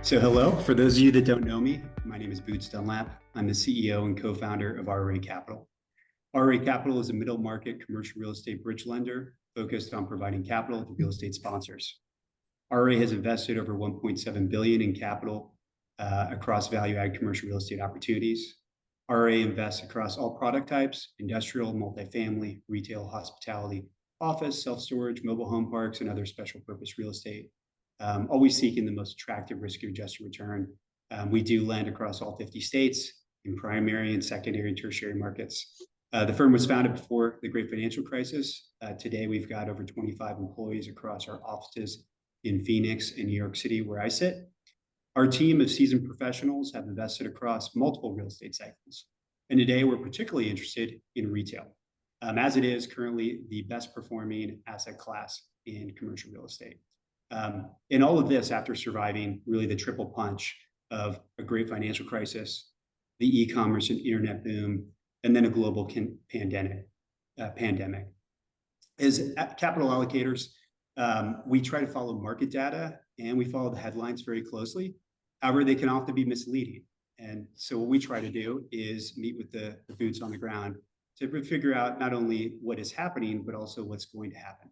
So hello, for those of you that don't know me, my name is Boots Dunlap. I'm the CEO and co-founder of RA Capital. RA Capital is a middle market commercial real estate bridge lender focused on providing capital to real estate sponsors. RA has invested over 1.7 billion in capital across value-add commercial real estate opportunities. RA invests across all product types: industrial, multifamily, retail, hospitality, office, self-storage, mobile home parks, and other special purpose real estate, always seeking the most attractive risk-adjusted return. We do lend across all 50 states in primary and secondary and tertiary markets. The firm was founded before the great financial crisis. Today, we've got over 25 employees across our offices in Phoenix and New York City, where I sit. Our team of seasoned professionals have invested across multiple real estate cycles. And today, we're particularly interested in retail, as it is currently the best performing asset class in commercial real estate. And all of this after surviving really the triple punch of a great financial crisis, the e-commerce and internet boom, and then a global pandemic. As capital allocators, we try to follow market data and we follow the headlines very closely. However, they can often be misleading. And so what we try to do is meet with the boots on the ground to figure out not only what is happening, but also what's going to happen.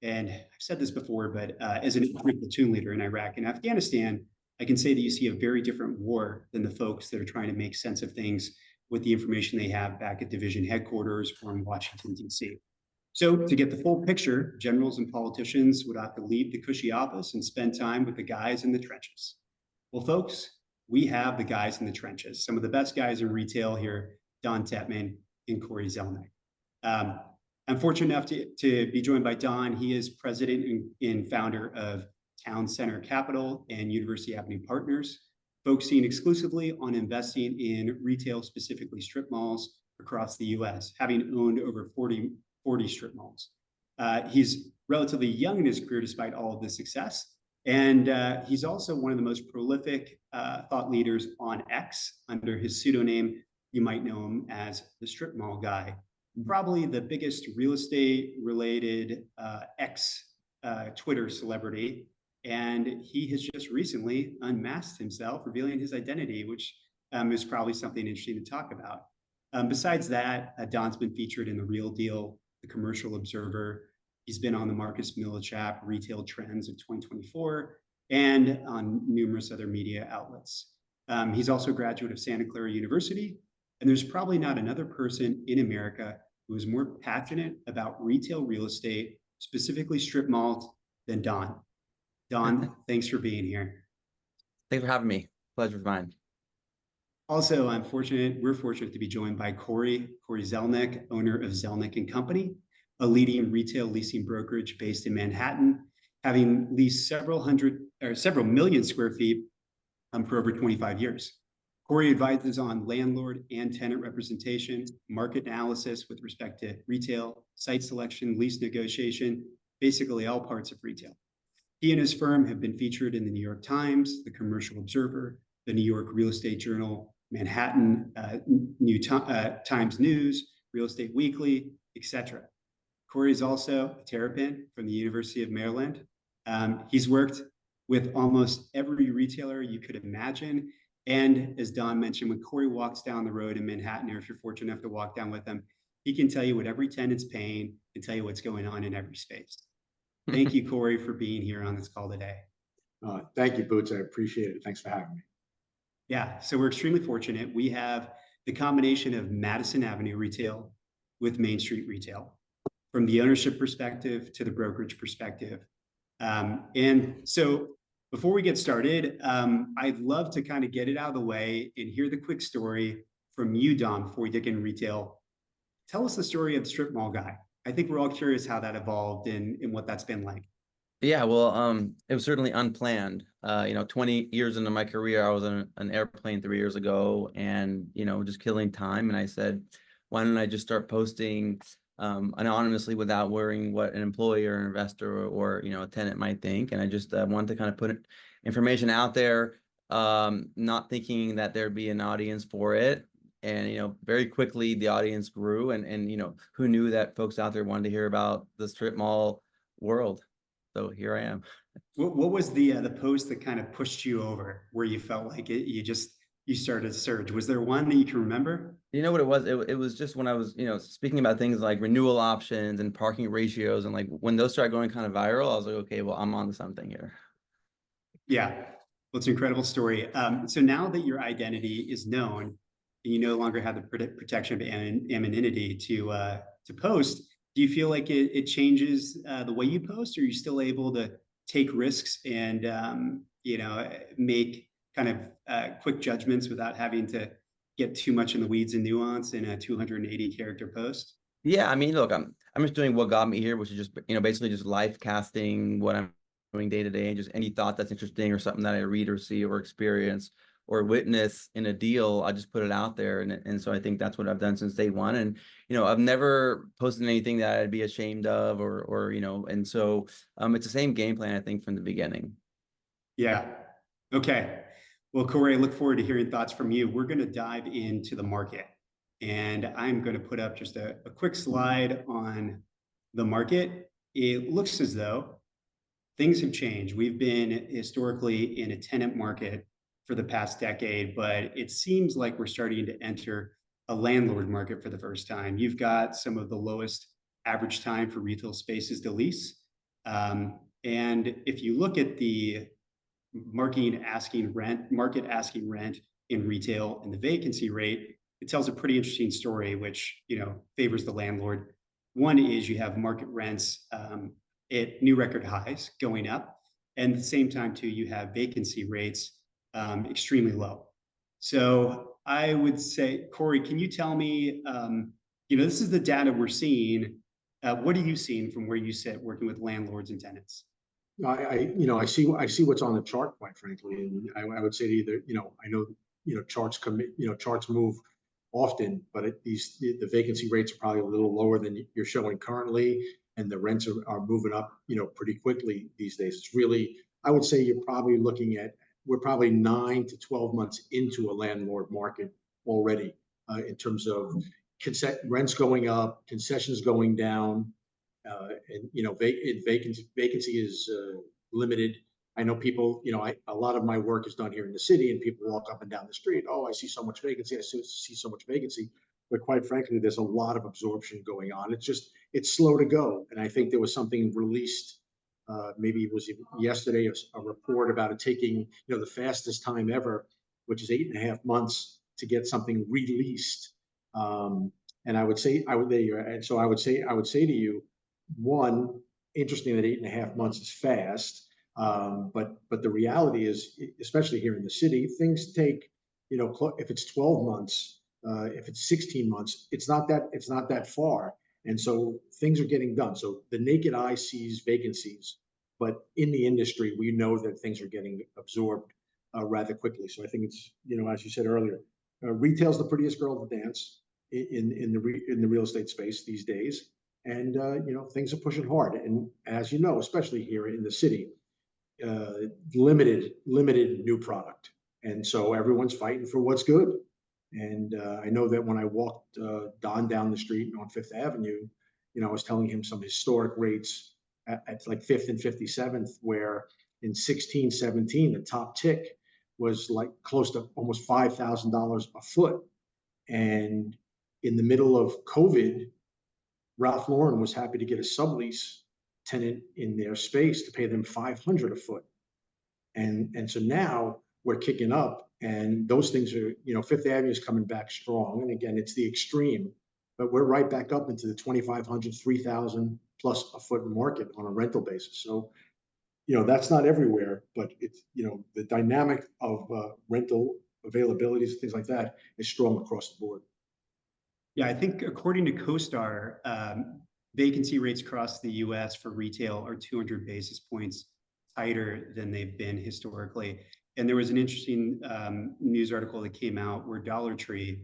And I've said this before, but as an infantry platoon leader in Iraq and Afghanistan, I can say that you see a very different war than the folks that are trying to make sense of things with the information they have back at division headquarters or in Washington, D.C. So to get the full picture, generals and politicians would have to leave the cushy office and spend time with the guys in the trenches. Well, folks, we have the guys in the trenches, some of the best guys in retail here, Don Tepman and Cory Zelnik. I'm fortunate enough to be joined by Don. He is president and founder of Town Center Capital and University Avenue Partners, focusing exclusively on investing in retail, specifically strip malls across the U.S., having owned over 40 strip malls. He's relatively young in his career despite all of this success. And he's also one of the most prolific thought leaders on X. Under his pseudonym, you might know him as the Strip Mall Guy. Probably the biggest real estate related X Twitter celebrity. And he has just recently unmasked himself, revealing his identity, which is probably something interesting to talk about. Besides that, Don's been featured in The Real Deal, The Commercial Observer. He's been on the Marcus Millichap Retail Trends of 2024 and on numerous other media outlets. He's also a graduate of Santa Clara University. And there's probably not another person in America who is more passionate about retail real estate, specifically strip malls, than Don. Don, thanks for being here. Thanks for having me. Pleasure's mine. Also, we're fortunate to be joined by Cory Zelnik, owner of Zelnik and Company, a leading retail leasing brokerage based in Manhattan, having leased several million square feet for over 25 years. Cory advises on landlord and tenant representation, market analysis with respect to retail, site selection, lease negotiation, basically all parts of retail. He and his firm have been featured in the New York Times, the Commercial Observer, the New York Real Estate Journal, Manhattan Times News, Real Estate Weekly, etc. Cory is also a Terrapin from the University of Maryland. He's worked with almost every retailer you could imagine. And as Don mentioned, when Cory walks down the road in Manhattan, or if you're fortunate enough to walk down with him, he can tell you what every tenant's paying and tell you what's going on in every space. Thank you, Cory, for being here on this call today. Thank you, Boots. I appreciate it. Thanks for having me. Yeah, so we're extremely fortunate. We have the combination of Madison Avenue retail with Main Street retail, from the ownership perspective to the brokerage perspective. And so before we get started, I'd love to kind of get it out of the way and hear the quick story from you, Don, before we dig in retail. Tell us the story of the Strip Mall Guy. I think we're all curious how that evolved and what that's been like. Yeah, well, it was certainly unplanned. 20 years into my career, I was on an airplane 3 years ago and, just killing time. And I said, why don't I just start posting anonymously without worrying what an employee or an investor or a tenant might think. And I just wanted to kind of put information out there, not thinking that there'd be an audience for it. And very quickly the audience grew, and who knew that folks out there wanted to hear about the strip mall world. So here I am. What was the post that kind of pushed you over, where you felt like you started a surge? Was there one that you can remember? You know what it was? It was just when I was, speaking about things like renewal options and parking ratios, and like when those started going kind of viral, I was like, okay, well, I'm on to something here. Yeah, well, it's an incredible story. So now that your identity is known and you no longer have the protection of anonymity to post, do you feel like it changes the way you post, or are you still able to take risks and make kind of quick judgments without having to get too much in the weeds and nuance in a 280 character post? Yeah, I mean, look, I'm just doing what got me here, which is just, basically just life casting what I'm doing day to day, and just any thought that's interesting or something that I read or see or experience or witness in a deal, I just put it out there. And so I think that's what I've done since day one. And, I've never posted anything that I'd be ashamed of and so it's the same game plan, I think, from the beginning. Yeah. Okay. Well, Cory, I look forward to hearing thoughts from you. We're going to dive into the market, and I'm going to put up just a quick slide on the market. It looks as though things have changed. We've been historically in a tenant market for the past decade, but it seems like we're starting to enter a landlord market for the first time. You've got some of the lowest average time for retail spaces to lease. And if you look at the market asking rent in retail and the vacancy rate, it tells a pretty interesting story, which favors the landlord. One is you have market rents at new record highs going up, and at the same time too, you have vacancy rates extremely low. So I would say, Cory, can you tell me, this is the data we're seeing. What are you seeing from where you sit working with landlords and tenants? I see what's on the chart, quite frankly, and I would say to either, I know, charts move often, but the vacancy rates are probably a little lower than you're showing currently, and the rents are moving up, pretty quickly these days. It's really, I would say we're probably 9 to 12 months into a landlord market already, in terms of rents going up, concessions going down, and vacancy is limited. I know people, a lot of my work is done here in the city, and people walk up and down the street. Oh, I see so much vacancy. I see so much vacancy. But quite frankly, there's a lot of absorption going on. It's slow to go. And I think there was something released, maybe it was yesterday, a report about it taking, the fastest time ever, which is 8.5 months to get something released. And I would say, so I would say to you, one, interesting that 8.5 months is fast. But the reality is, especially here in the city, things take, if it's 12 months, if it's 16 months, it's not that far. And so things are getting done. So the naked eye sees vacancies, but in the industry, we know that things are getting absorbed rather quickly. So I think it's, as you said earlier, retail's the prettiest girl to dance in the real estate space these days. And things are pushing hard. And as you know, especially here in the city, limited new product. And so everyone's fighting for what's good. And I know that when I walked Don down the street on Fifth Avenue, I was telling him some historic rates at like 5th and 57th, where in 16, 17, the top tick was like close to almost $5,000 a foot. And in the middle of COVID, Ralph Lauren was happy to get a sublease tenant in their space to pay them $500 a foot. And so now we're kicking up, and those things are, Fifth Avenue is coming back strong. And again, it's the extreme, but we're right back up into the 2,500, 3,000 plus a foot market on a rental basis. So, that's not everywhere, but it's, the dynamic of rental availabilities, things like that, is strong across the board. Yeah, I think according to CoStar, vacancy rates across the US for retail are 200 basis points tighter than they've been historically. And there was an interesting news article that came out where Dollar Tree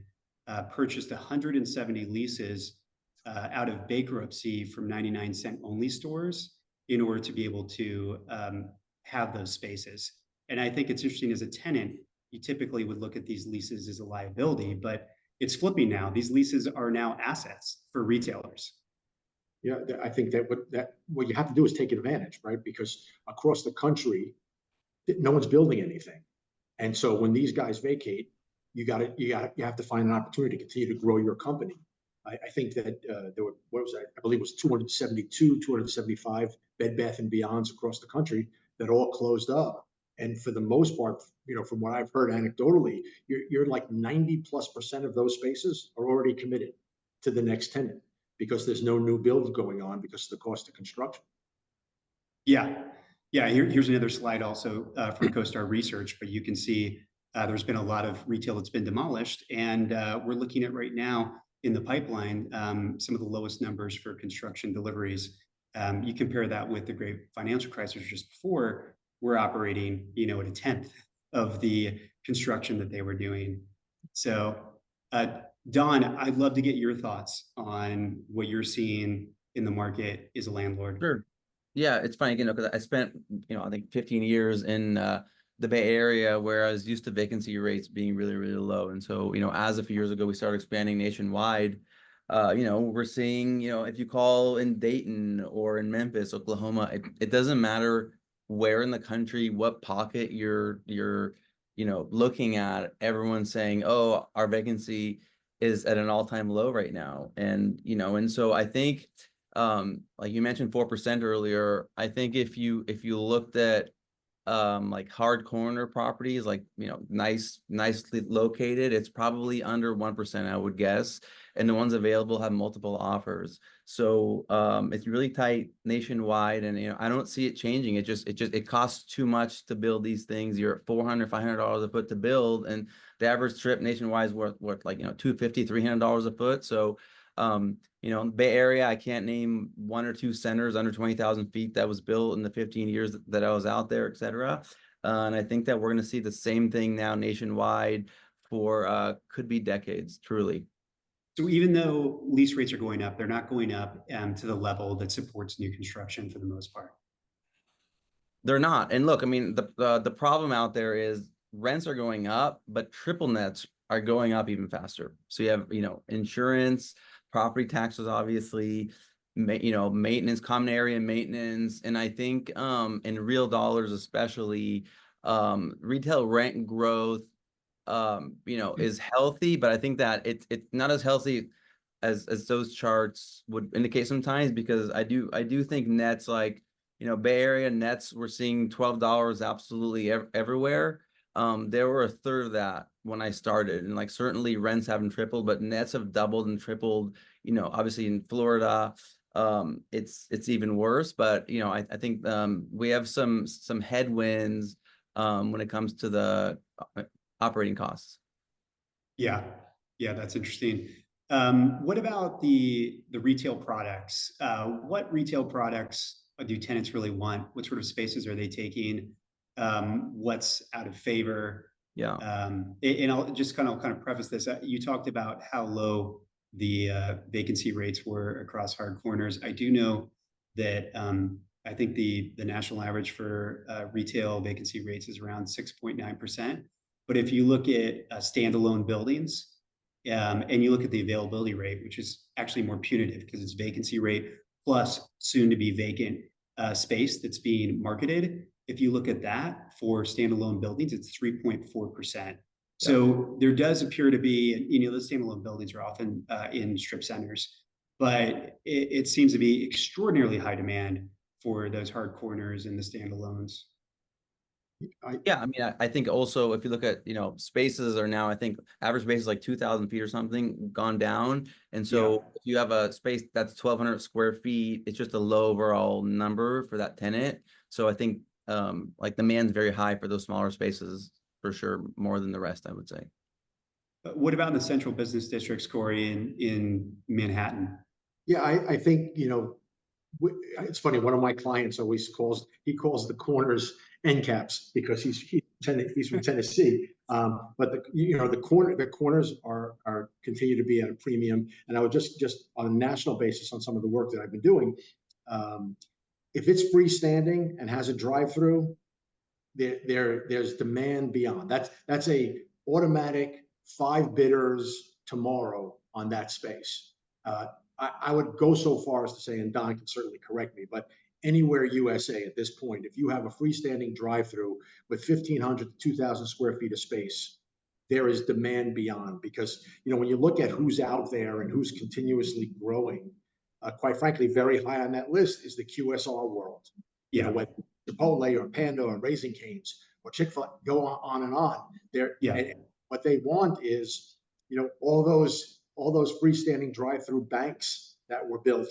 purchased 170 leases out of bankruptcy from 99-cent only stores in order to be able to have those spaces. And I think it's interesting, as a tenant, you typically would look at these leases as a liability, but it's flipping now. These leases are now assets for retailers. Yeah, I think that what you have to do is take advantage, right? Because across the country, no one's building anything. And so when these guys vacate, you have to find an opportunity to continue to grow your company. I think that there were, what was that? I believe it was 272, 275 Bed Bath and Beyonds across the country that all closed up. And for the most part, from what I've heard anecdotally, you're like 90+% of those spaces are already committed to the next tenant because there's no new builds going on because of the cost of construction. Yeah. Yeah. Here's another slide also from CoStar Research, but you can see there's been a lot of retail that's been demolished. And we're looking at right now in the pipeline some of the lowest numbers for construction deliveries. You compare that with the great financial crisis just before, we're operating, at a tenth of the construction that they were doing. So, Don, I'd love to get your thoughts on what you're seeing in the market as a landlord. Sure. Yeah, it's funny, because I spent, I think 15 years in the Bay Area, where I was used to vacancy rates being really, really low. And so, as a few years ago, we started expanding nationwide. We're seeing, if you call in Dayton or in Memphis, Oklahoma, it doesn't matter where in the country, what pocket you're looking at, everyone's saying, oh, our vacancy is at an all-time low right now. And, and so I think, like you mentioned 4% earlier, I think if you looked at like hard corner properties, like nicely located, it's probably under 1%, I would guess, and the ones available have multiple offers. So it's really tight nationwide, and I don't see it changing. It costs too much to build these things. You're at $400, $500 a foot to build, and the average strip nationwide is worth like $250, $300 a foot. So Bay Area, I can't name one or two centers under 20,000 feet that was built in the 15 years that I was out there, et cetera. And I think that we're going to see the same thing now nationwide for could be decades, truly. So even though lease rates are going up, they're not going up to the level that supports new construction for the most part. They're not. And look, I mean, the problem out there is rents are going up, but triple nets are going up even faster. So you have, insurance, property taxes, obviously, maintenance, common area maintenance. And I think in real dollars, especially, retail rent growth, is healthy, but I think that it's not as healthy as those charts would indicate sometimes, because I do think nets, like, Bay Area nets, we're seeing $12 absolutely everywhere. There were a third of that when I started, and like certainly rents haven't tripled, but nets have doubled and tripled. Obviously in Florida, it's even worse. But I think we have some headwinds when it comes to the operating costs. Yeah, that's interesting. What about the retail products? What retail products do tenants really want? What sort of spaces are they taking? What's out of favor? Yeah. And I'll just kind of preface this. You talked about how low the vacancy rates were across hard corners. I do know that I think the national average for retail vacancy rates is around 6.9%. But if you look at standalone buildings and you look at the availability rate, which is actually more punitive because it's vacancy rate plus soon to be vacant space that's being marketed. If you look at that for standalone buildings, it's 3.4%. So there does appear to be, the standalone buildings are often in strip centers, but it seems to be extraordinarily high demand for those hard corners and the standalones. Yeah, I mean, I think also if you look at, spaces are now, I think average space is like 2,000 feet or something, gone down. And so if you have a space that's 1,200 square feet, it's just a low overall number for that tenant. So I think like demand's very high for those smaller spaces for sure, more than the rest, I would say. But what about in the central business districts, Cory, in Manhattan? Yeah, I think, it's funny. One of my clients always calls the corners end caps because he's from Tennessee. But the corners are continue to be at a premium. And I would just on a national basis on some of the work that I've been doing, if it's freestanding and has a drive-through, there's demand beyond. That's a automatic 5 bidders tomorrow on that space. I would go so far as to say, and Don can certainly correct me, but anywhere USA at this point, if you have a freestanding drive-through with 1,500 to 2,000 square feet of space, there is demand beyond, because when you look at who's out there and who's continuously growing, quite frankly, very high on that list is the QSR world. Yeah. Whether Chipotle or Panda or Raising Cane's or Chick-fil-A, go on and on. And what they want is, all those freestanding drive-through banks that were built,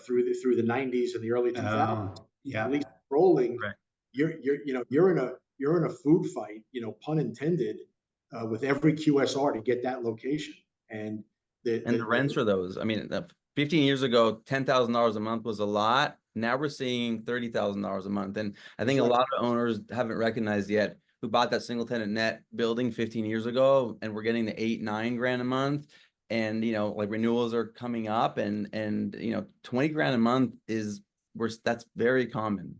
through the 90s and the early 2000s, at least rolling. Right. You're in a food fight, pun intended, with every QSR to get that location. And the rents for those, I mean, 15 years ago, $10,000 a month was a lot. Now we're seeing $30,000 a month. And I think a lot of owners haven't recognized yet who bought that single tenant net building 15 years ago, and we're getting the 8-9 grand a month. And, like renewals are coming up, and 20 grand a month that's very common.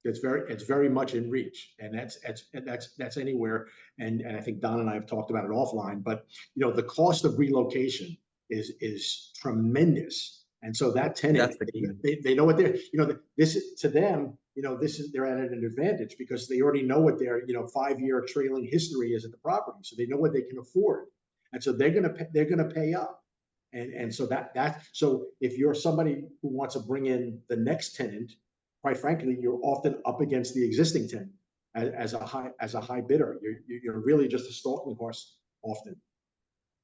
It's very much in reach, and that's anywhere. And I think Don and I have talked about it offline, but the cost of relocation is tremendous. And so that tenant, they know what they're, this is to them, they're at an advantage because they already know what their 5-year trailing history is at the property, so they know what they can afford, and so they're gonna pay up. And so so if you're somebody who wants to bring in the next tenant, quite frankly, you're often up against the existing tenant as a high bidder. You're really just a stalking horse often.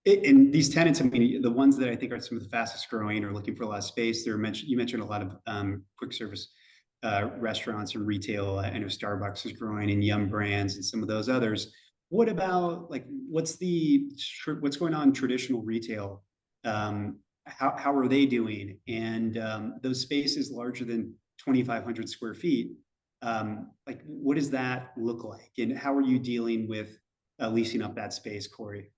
And these tenants, I mean, the ones that I think are some of the fastest growing or looking for a lot of space, you mentioned a lot of quick service restaurants and retail. I know Starbucks is growing, and Yum Brands and some of those others. What about what's going on in traditional retail? How are they doing? And those spaces larger than 2,500 square feet, what does that look like? And how are you dealing with leasing up that space, Cory?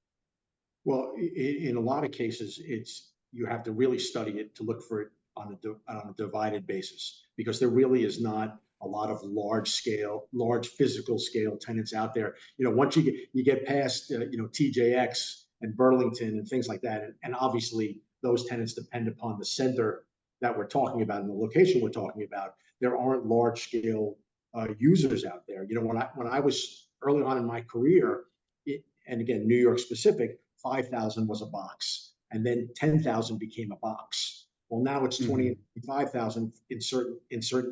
Well, in a lot of cases, you have to really study it to look for it on a divided basis, because there really is not a lot of large physical scale tenants out there. Once you get past TJX and Burlington and things like that, and obviously those tenants depend upon the center that we're talking about and the location we're talking about. There aren't large scale users out there. When I was early on in my career, and again, New York specific, 5,000 was a box, and then 10,000 became a box. Well, now it's 25,000 in certain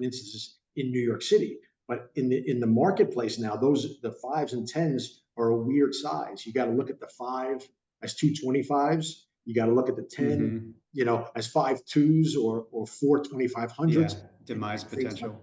instances in New York City. But in the marketplace now, the 5s and 10s are a weird size. You got to look at the 5 as 225s. You got to look at the 10, as 5 2s or 4 2500s. Yeah, demise potential.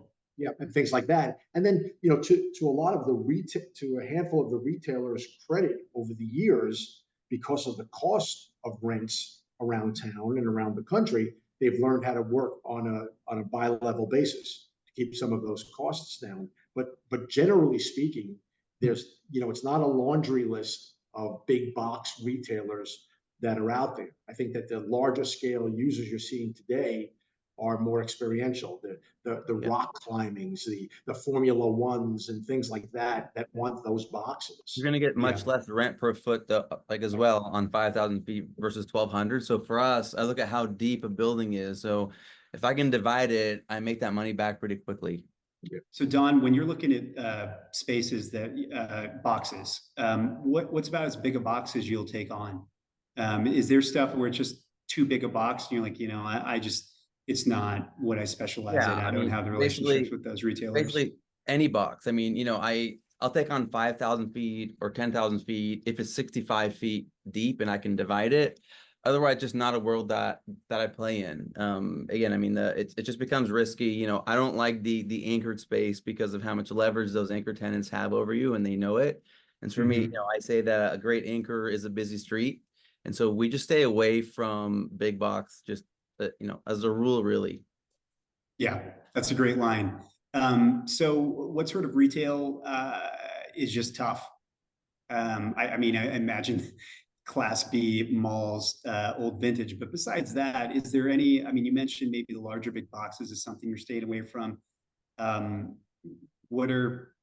And things like that. And then, to a lot of to a handful of the retailers' credit over the years, because of the cost of rents around town and around the country, they've learned how to work on a bi-level basis to keep some of those costs down. But generally speaking, there's, it's not a laundry list of big box retailers that are out there. I think that the larger scale users you're seeing today are more experiential. The rock climbings, the Formula Ones and things like that want those boxes. You're going to get much less rent per foot, as well, on 5,000 feet versus 1,200. So for us, I look at how deep a building is. So if I can divide it, I make that money back pretty quickly. So Don, when you're looking at spaces that boxes, what's about as big a box as you'll take on? Is there stuff where it's just too big a box and you're like, it's not what I specialize in. I don't have the relationships with those retailers. Basically any box. I mean, I'll take on 5,000 feet or 10,000 feet if it's 65 feet deep and I can divide it. Otherwise, just not a world that I play in. Again, I mean, it just becomes risky. I don't like the anchored space because of how much leverage those anchor tenants have over you, and they know it. And so for me, I say that a great anchor is a busy street. And so we just stay away from big box, just, as a rule, really. Yeah, that's a great line. So what sort of retail is just tough? I mean, I imagine Class B malls, old vintage, but besides that, is there any, I mean, you mentioned maybe the larger big boxes is something you're staying away from. What are,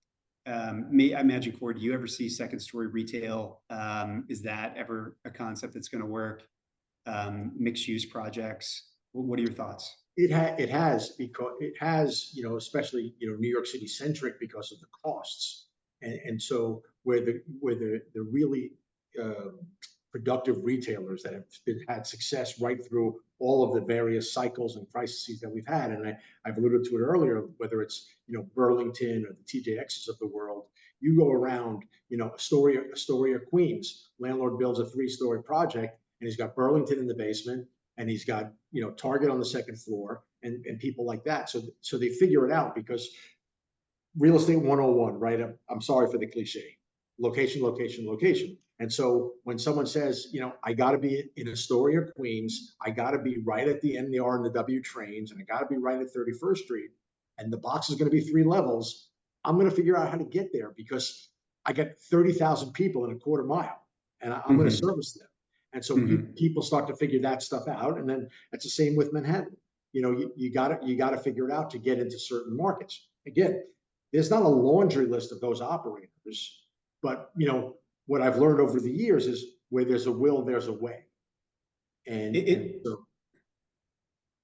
I imagine, Cory, do you ever see second story retail? Is that ever a concept that's going to work? mixed use projects. What are your thoughts? It has, because it has, especially, New York City centric because of the costs. And so where the really uh, productive retailers that have had success right through all of the various cycles and crises that we've had. And I've alluded to it earlier, whether it's, Burlington or the TJXs of the world, you go around, Astoria, Queens, landlord builds a 3-story project and he's got Burlington in the basement and he's got, Target on the second floor and people like that. So they figure it out because real estate 101, right? I'm sorry for the cliche, location, location, location. And so when someone says, I got to be in Astoria, Queens, I got to be right at the NR and the W trains, and I got to be right at 31st Street, and the box is going to be 3 levels, I'm going to figure out how to get there because I got 30,000 people in a quarter mile, and I'm going to service them. And so people start to figure that stuff out, and then it's the same with Manhattan. You got to figure it out to get into certain markets. Again, there's not a laundry list of those operators, but what I've learned over the years is where there's a will, there's a way. And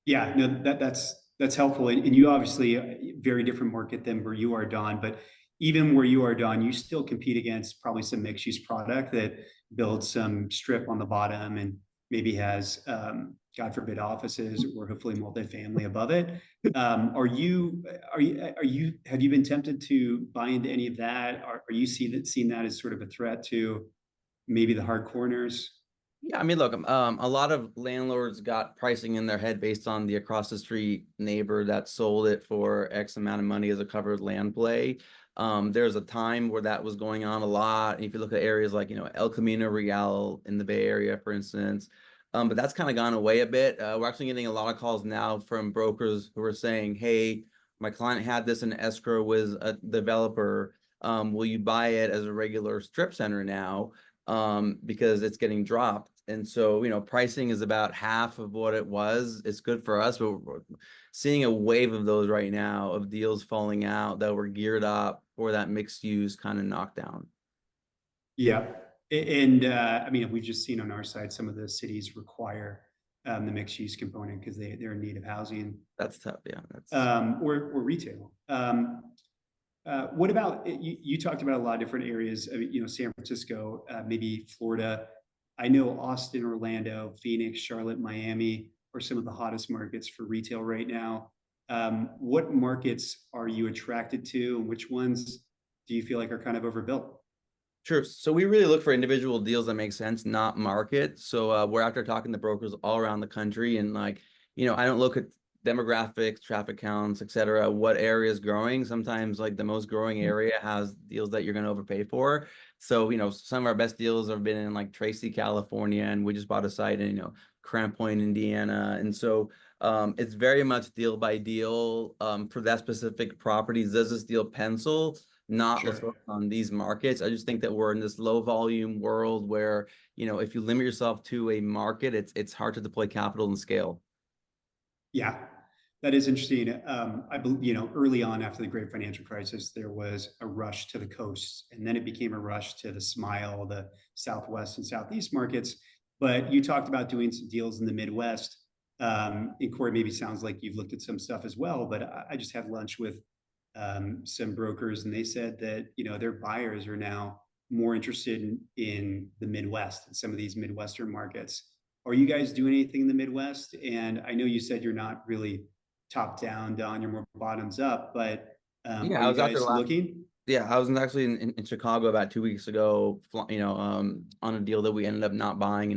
yeah, no, that's helpful. And you obviously a very different market than where you are, Don. But even where you are, Don, you still compete against probably some mixed use product that builds some strip on the bottom and maybe has, God forbid, offices or hopefully multifamily above it. Have you been tempted to buy into any of that? Are you seeing that as sort of a threat to maybe the hard corners? Yeah, I mean, look, a lot of landlords got pricing in their head based on the across the street neighbor that sold it for X amount of money as a covered land play. There's a time where that was going on a lot. And if you look at areas like, El Camino Real in the Bay Area, for instance, but that's kind of gone away a bit. We're actually getting a lot of calls now from brokers who are saying, hey, my client had this in escrow with a developer. Will you buy it as a regular strip center now? Because it's getting dropped. And so, pricing is about half of what it was. It's good for us, but we're seeing a wave of those right now, of deals falling out that were geared up for that mixed use kind of knockdown. Yeah. And I mean, we've just seen on our side, some of the cities require the mixed use component because they're in need of housing. That's tough. Yeah. That's or retail. What about you talked about a lot of different areas, San Francisco, maybe Florida. I know Austin, Orlando, Phoenix, Charlotte, Miami are some of the hottest markets for retail right now. What markets are you attracted to, and which ones do you feel like are kind of overbuilt? Sure. So we really look for individual deals that make sense, not market. So we're after talking to brokers all around the country, and I don't look at demographics, traffic counts, etc. What area is growing? Sometimes the most growing area has deals that you're going to overpay for. So some of our best deals have been in Tracy, California, and we just bought a site in Crown Point, Indiana, and so it's very much deal by deal for that specific property. Does this deal pencil? Not let's focus on these markets. I just think that we're in this low volume world where if you limit yourself to a market, it's hard to deploy capital and scale. Yeah, that is interesting. I believe, early on after the great financial crisis, there was a rush to the coasts, and then it became a rush to the Smile, the Southwest and Southeast markets. But you talked about doing some deals in the Midwest. And Cory, maybe sounds like you've looked at some stuff as well, but I just had lunch with some brokers, and they said that, their buyers are now more interested in the Midwest and some of these Midwestern markets. Are you guys doing anything in the Midwest? And I know you said you're not really top down, Don, you're more bottoms up, but Yeah, are I you was out there guys looking? Yeah, I was actually in Chicago about 2 weeks ago, on a deal that we ended up not buying.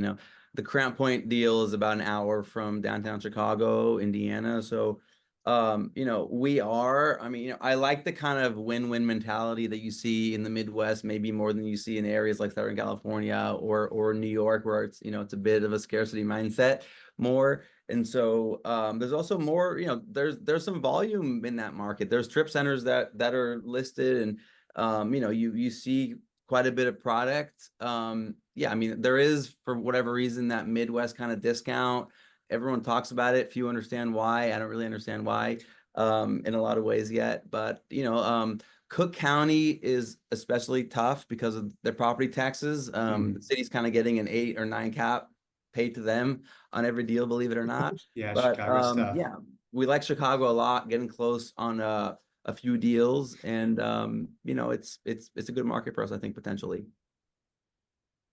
The Crown Point deal is about an hour from downtown Chicago, Indiana. So, we are, I like the kind of win-win mentality that you see in the Midwest, maybe more than you see in areas like Southern California or New York, where it's a bit of a scarcity mindset more. And so there's also more, there's some volume in that market. There's strip centers that are listed, and you see quite a bit of product. Yeah, there is, for whatever reason, that Midwest kind of discount. Everyone talks about it. Few understand why. I don't really understand why in a lot of ways yet. But Cook County is especially tough because of their property taxes. The city's kind of getting an 8 or 9 cap paid to them on every deal, believe it or not. Yeah, But Chicago stuff. yeah, we like Chicago a lot, getting close on a few deals, and you know, it's a good market for us, I think, potentially.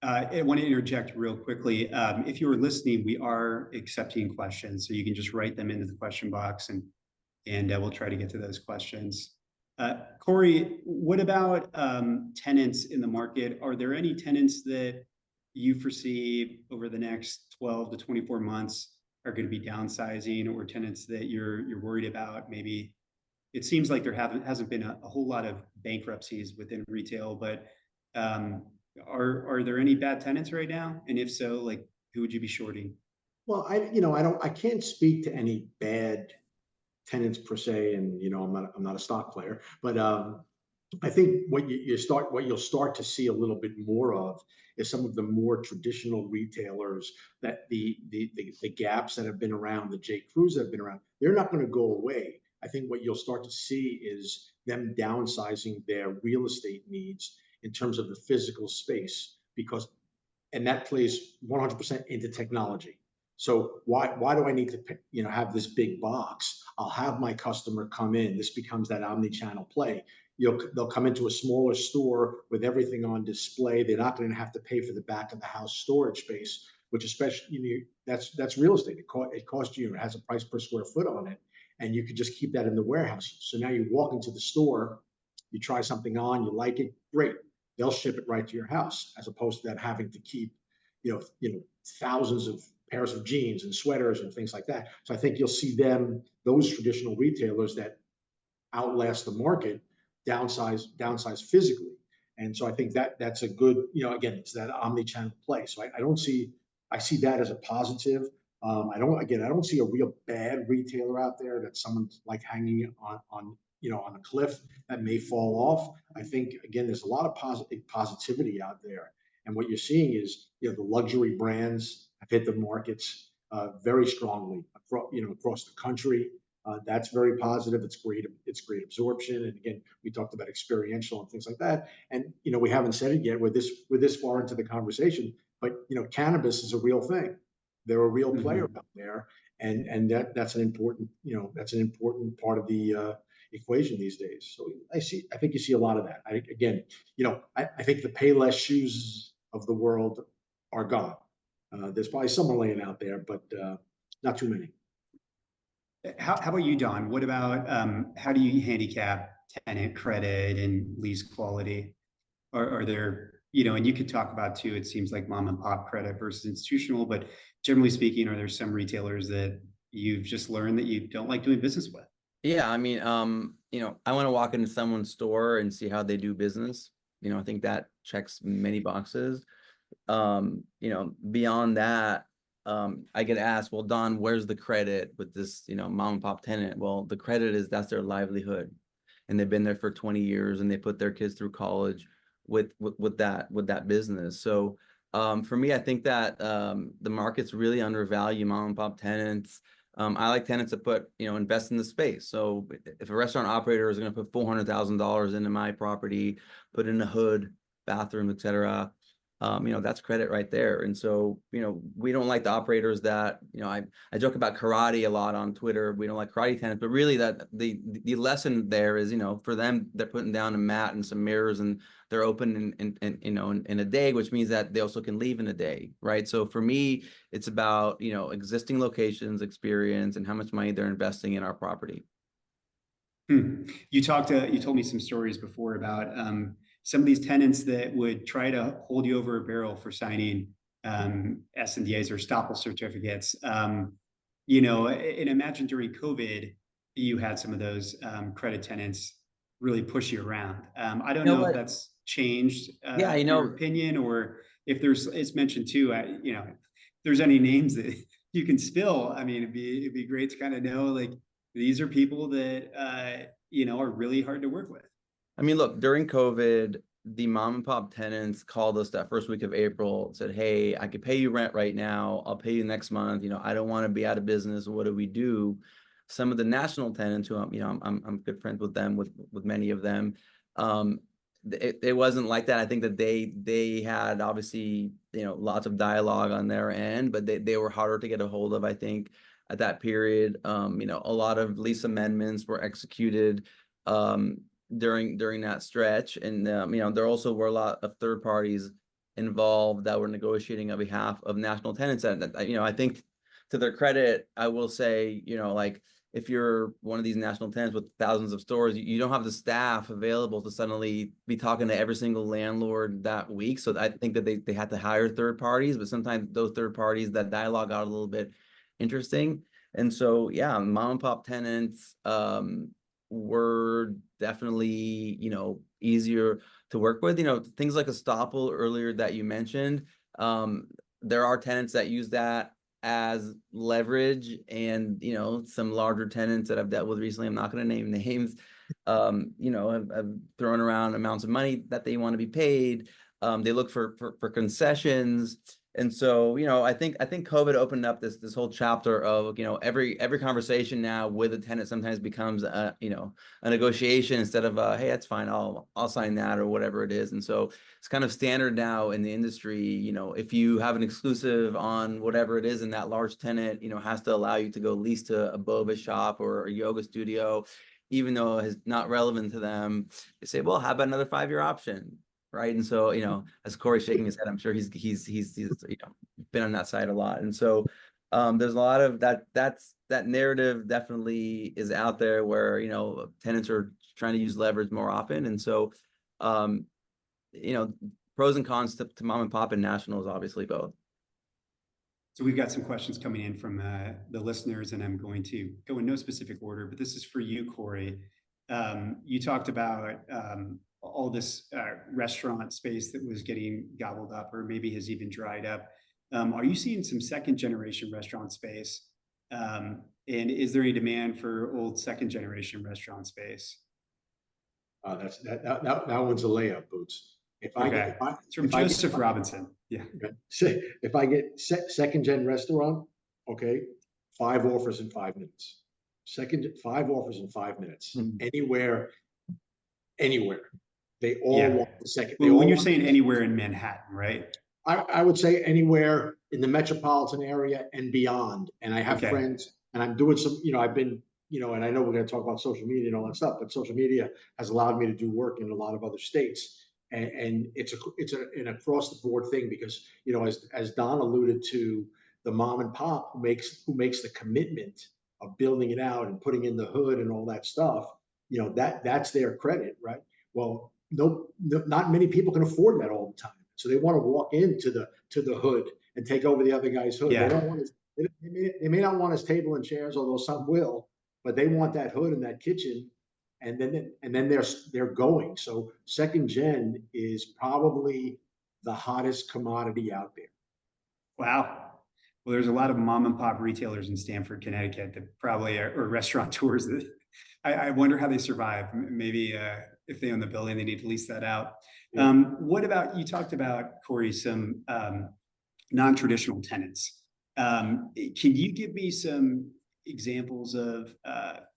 I want to interject real quickly. If you were listening, we are accepting questions, so you can just write them into the question box, and we'll try to get to those questions. Cory, what about tenants in the market? Are there any tenants that you foresee over the next 12 to 24 months are going to be downsizing, or tenants that you're worried about? Maybe it seems like there hasn't been a whole lot of bankruptcies within retail, but um, are there any bad tenants right now? And if so, like, who would you be shorting? Well, I can't speak to any bad tenants per se, and I'm not a stock player, but I think what you'll start to see a little bit more of is some of the more traditional retailers, that the Gaps that have been around, the J. Crews that have been around, they're not going to go away. I think what you'll start to see is them downsizing their real estate needs in terms of the physical space, because and that plays 100% into technology. So why do I need to have this big box? I'll have my customer come in. This becomes that omni-channel play. They'll come into a smaller store with everything on display. They're not going to have to pay for the back of the house storage space, which especially that's real estate. It costs you. It has a price per square foot on it, and you could just keep that in the warehouse. So now you walk into the store, you try something on, you like it, great. They'll ship it right to your house, as opposed to them having to keep, thousands of pairs of jeans and sweaters and things like that. So I think you'll see those traditional retailers that outlast the market, downsize physically. And so I think that's a good, again, it's that omni-channel play. So I see that as a positive. I don't see a real bad retailer out there that someone's like hanging on a cliff that may fall off. I think, again, there's a lot of positivity out there. And what you're seeing is, the luxury brands have hit the markets very strongly across the country. That's very positive. It's great. It's great absorption. And again, we talked about experiential and things like that. And we haven't said it yet. We're this far into the conversation, but cannabis is a real thing. They're a real player out there, and that's an important part of the equation these days. So I think you see a lot of that. I think the Payless shoes of the world are gone. There's probably some laying out there, but not too many. How about you, Don? What about how do you handicap tenant credit and lease quality? Are there, and you could talk about too, it seems like mom and pop credit versus institutional, but generally speaking, are there some retailers that you've just learned that you don't like doing business with? Yeah, I mean, I want to walk into someone's store and see how they do business. I think that checks many boxes. Beyond that, I get asked, well, Don, where's the credit with this, mom and pop tenant? Well, the credit is that's their livelihood, and they've been there for 20 years, and they put their kids through college with that business. So for me, I think that the market's really undervalued mom and pop tenants. I like tenants that invest in the space. So if a restaurant operator is going to put $400,000 into my property, put in a hood, bathroom, etc., that's credit right there. And so, we don't like the operators that, I joke about karate a lot on Twitter. We don't like karate tenants, but really that the lesson there is, for them, they're putting down a mat and some mirrors, and they're open in a day, which means that they also can leave in a day, right? So for me, it's about, existing locations, experience, and how much money they're investing in our property. You told me some stories before about some of these tenants that would try to hold you over a barrel for signing SNDAs or estoppel certificates. And imagine during COVID, you had some of those credit tenants really push you around. I don't know if that's changed your opinion, or if it's mentioned too, if there's any names that you can spill. I mean, it'd be great to kind of know, like, these are people that are really hard to work with. I mean, look, during COVID, the mom and pop tenants called us that first week of April, said, hey, I could pay you rent right now. I'll pay you next month. I don't want to be out of business. What do we do? Some of the national tenants who I'm good friends with them, with many of them, it wasn't like that. I think that they had obviously, you know, lots of dialogue on their end, but they were harder to get a hold of, I think, at that period. You know, a lot of lease amendments were executed during that stretch, and you know, there also were a lot of third parties involved that were negotiating on behalf of national tenants. And you know, I think to their credit, I will say, you know, like, if you're one of these national tenants with thousands of stores, you don't have the staff available to suddenly be talking to every single landlord that week. So I think that they had to hire third parties, but sometimes those third parties, that dialogue got a little bit interesting. And so, yeah, mom and pop tenants were definitely, you know, easier to work with. You know, things like Estoppel earlier that you mentioned, there are tenants that use that as leverage, and you know, some larger tenants that I've dealt with recently, I'm not going to name names, you know, have thrown around amounts of money that they want to be paid. They look for concessions. And so, you know, I think COVID opened up this whole chapter of, you know, every conversation now with a tenant sometimes becomes a, you know, a negotiation instead of hey, that's fine, I'll sign that, or whatever it is. And so it's kind of standard now in the industry. You know, if you have an exclusive on whatever it is, and that large tenant, you know, has to allow you to go lease to a boba shop or a yoga studio, even though it's not relevant to them, they say, well, how about another 5-year option? Right. And so, you know, as Cory's shaking his head, I'm sure he's you know, been on that side a lot. And so there's a lot of that narrative definitely is out there where, you know, tenants are trying to use leverage more often. And so you know, pros and cons to mom and pop and nationals, obviously both. So we've got some questions coming in from the listeners, and I'm going to go in no specific order, but this is for you, Cory. You talked about all this restaurant space that was getting gobbled up, or maybe has even dried up. Are you seeing some second generation restaurant space? And is there any demand for old second generation restaurant space? That one's a layup, Boots. Okay. It's from Joseph Robinson. Yeah. If I get second gen restaurant, okay, 5 offers in 5 minutes. 5 offers in 5 minutes. Anywhere. They all want the second. Well, when you're saying anywhere in Manhattan, right? I would say anywhere in the metropolitan area and beyond. And I have friends, and I'm doing some, you know, I've been, you know, and I know we're going to talk about social media and all that stuff, but social media has allowed me to do work in a lot of other states. And it's an across the board thing, because, you know, as Don alluded to, the mom and pop who makes the commitment of building it out and putting in the hood and all that stuff, you know, that's their credit, right? Well, no, not many people can afford that all the time. So they want to walk into the hood and take over the other guy's hood. Yeah. They don't want his, they may not want his table and chairs, although some will, but they want that hood and that kitchen, and then they're going. So second gen is probably the hottest commodity out there. Wow. Well, there's a lot of mom and pop retailers in Stamford, Connecticut that probably are, or restaurateurs that I wonder how they survive. Maybe if they own the building, they need to lease that out. Yeah. What about, you talked about, Cory, some non-traditional tenants. Can you give me some examples of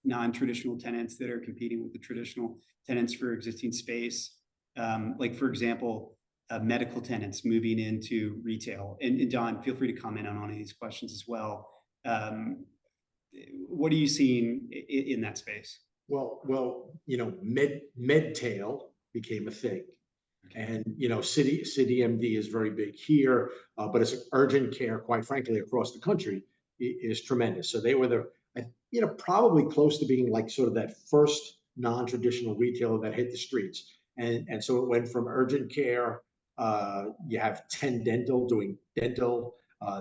non-traditional tenants that are competing with the traditional tenants for existing space? Like, for example, medical tenants moving into retail. And Don, feel free to comment on any of these questions as well. What are you seeing in that space? Well, you know, medtail became a thing. And, you know, City MD is very big here, but it's urgent care, quite frankly, across the country is tremendous. So they were you know, probably close to being like sort of that first non-traditional retailer that hit the streets. And so it went from urgent care. You have 10 Dental doing dental.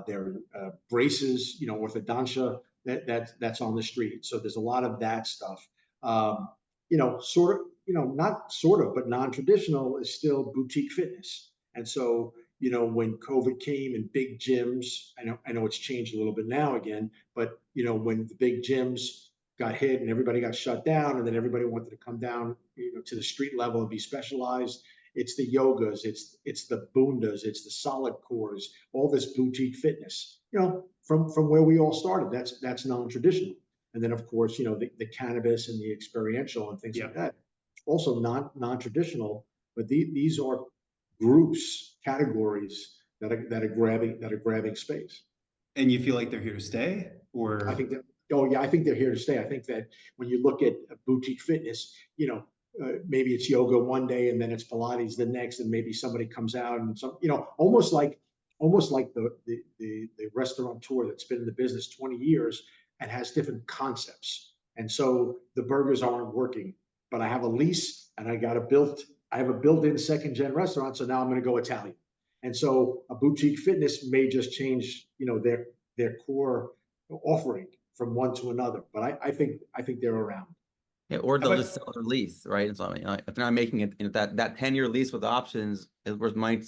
There are braces, you know, orthodontia that's on the street. So there's a lot of that stuff. You know, sort of, you know, not sort of, but non-traditional is still boutique fitness. And so, you know, when COVID came and big gyms, I know it's changed a little bit now again, but, you know, when the big gyms got hit and everybody got shut down, and then everybody wanted to come down, you know, to the street level and be specialized, it's the yogas, it's the bundas, it's the solid cores, all this boutique fitness, you know, from where we all started. That's non-traditional. And then, of course, you know, the cannabis and the experiential and things like that. Also non-traditional, but these are groups, categories that are grabbing space. And you feel like they're here to stay, or? I think that, oh yeah, I think they're here to stay. I think that when you look at boutique fitness, maybe it's yoga one day and then it's Pilates the next, and maybe somebody comes out and some, almost like the restaurateur that's been in the business 20 years and has different concepts. And so the burgers aren't working, but I have a lease and I have a built-in second gen restaurant. So now I'm going to go Italian. And so a boutique fitness may just change, their core offering from one to another. But I think they're around. Yeah, or they'll just sell their lease, right? And so I mean, if they're not making it, that 10-year lease with options, where might,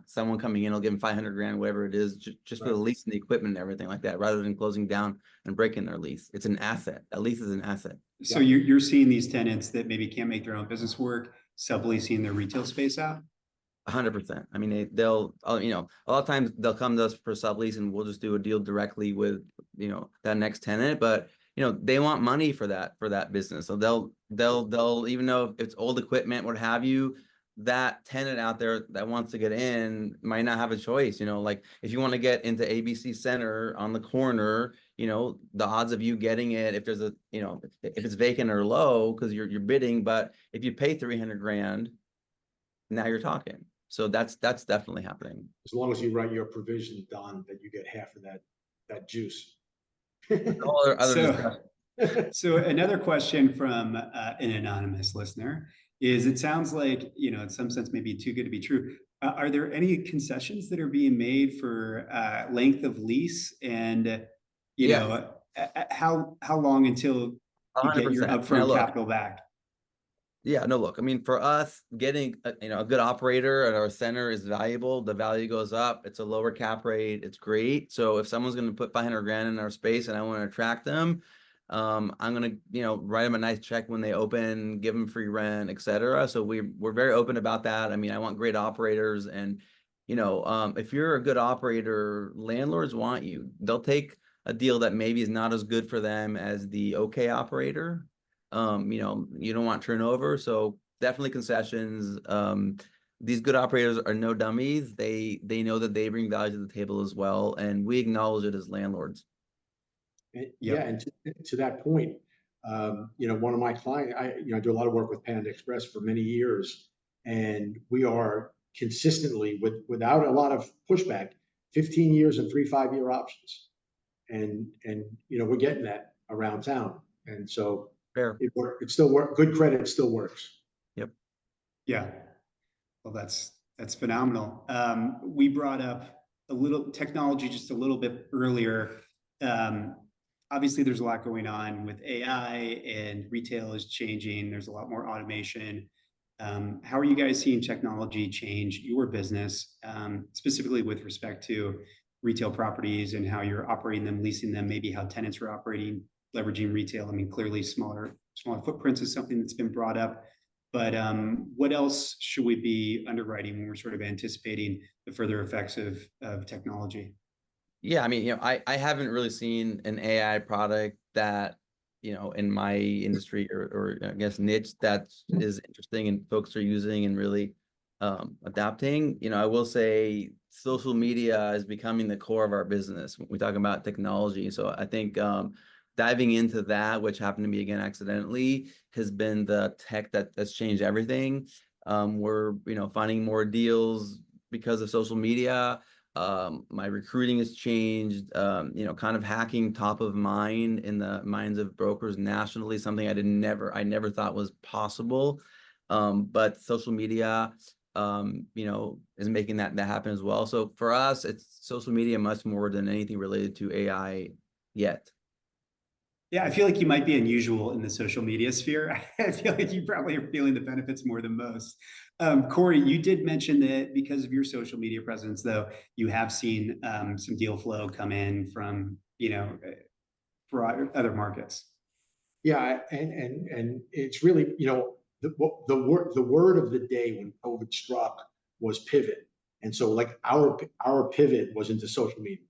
someone coming in will give them 500 grand, whatever it is, just for the lease and the equipment and everything like that, rather than closing down and breaking their lease. It's an asset. A lease is an asset. So you're seeing these tenants that maybe can't make their own business work, subleasing their retail space out? 100%. I mean, they'll, a lot of times they'll come to us for sublease and we'll just do a deal directly with, that next tenant. But, they want money for that business. So they'll, even though it's old equipment, what have you, that tenant out there that wants to get in might not have a choice. Like if you want to get into ABC Center on the corner, the odds of you getting it, if there's if it's vacant or low, because you're bidding, but if you pay 300 grand, now you're talking. So that's definitely happening. As long as you write your provision, Don, that you get half of that juice. So another question from an anonymous listener is, it sounds like, in some sense, maybe too good to be true. Are there any concessions that are being made for length of lease, and how long until you get your 100%. upfront capital back? Yeah, no, look, I mean, for us, getting a good operator at our center is valuable. The value goes up. It's a lower cap rate. It's great. So if someone's going to put 500 grand in our space and I want to attract them, I'm going to, write them a nice check when they open, give them free rent, etc. So we're very open about that. I mean, I want great operators, and, if you're a good operator, landlords want you. They'll take a deal that maybe is not as good for them as the okay operator. You don't want turnover, so definitely concessions. These good operators are no dummies. They know that they bring value to the table as well, and we acknowledge it as landlords. Yeah, and to that point, one of my clients, I do a lot of work with Panda Express for many years, and we are consistently, without a lot of pushback, 15 years and 3 5-year options, and we're getting that around town, and so. Fair. It still works. Good credit still works. Yep. Yeah. Well, that's phenomenal. We brought up a little technology just a little bit earlier. Obviously, there's a lot going on with AI, and retail is changing. There's a lot more automation. How are you guys seeing technology change your business, specifically with respect to retail properties and how you're operating them, leasing them, maybe how tenants are operating, leveraging retail? I mean, clearly smaller footprints is something that's been brought up, but what else should we be underwriting when we're sort of anticipating the further effects of technology? Yeah, I mean, I haven't really seen an AI product that, in my industry or I guess niche, that is interesting and folks are using and really adapting. I will say social media is becoming the core of our business when we talk about technology. So I think diving into that, which happened to me again accidentally, has been the tech that's changed everything. We're finding more deals because of social media. My recruiting has changed. Kind of hacking top of mind in the minds of brokers nationally, something I never thought was possible. But social media, is making that happen as well. So for us, it's social media much more than anything related to AI yet. Yeah, I feel like you might be unusual in the social media sphere. I feel like you probably are feeling the benefits more than most. Cory, you did mention that because of your social media presence, though, you have seen some deal flow come in from, for other markets. Yeah, and it's really, the word of the day when COVID struck was pivot, and so like our pivot was into social media.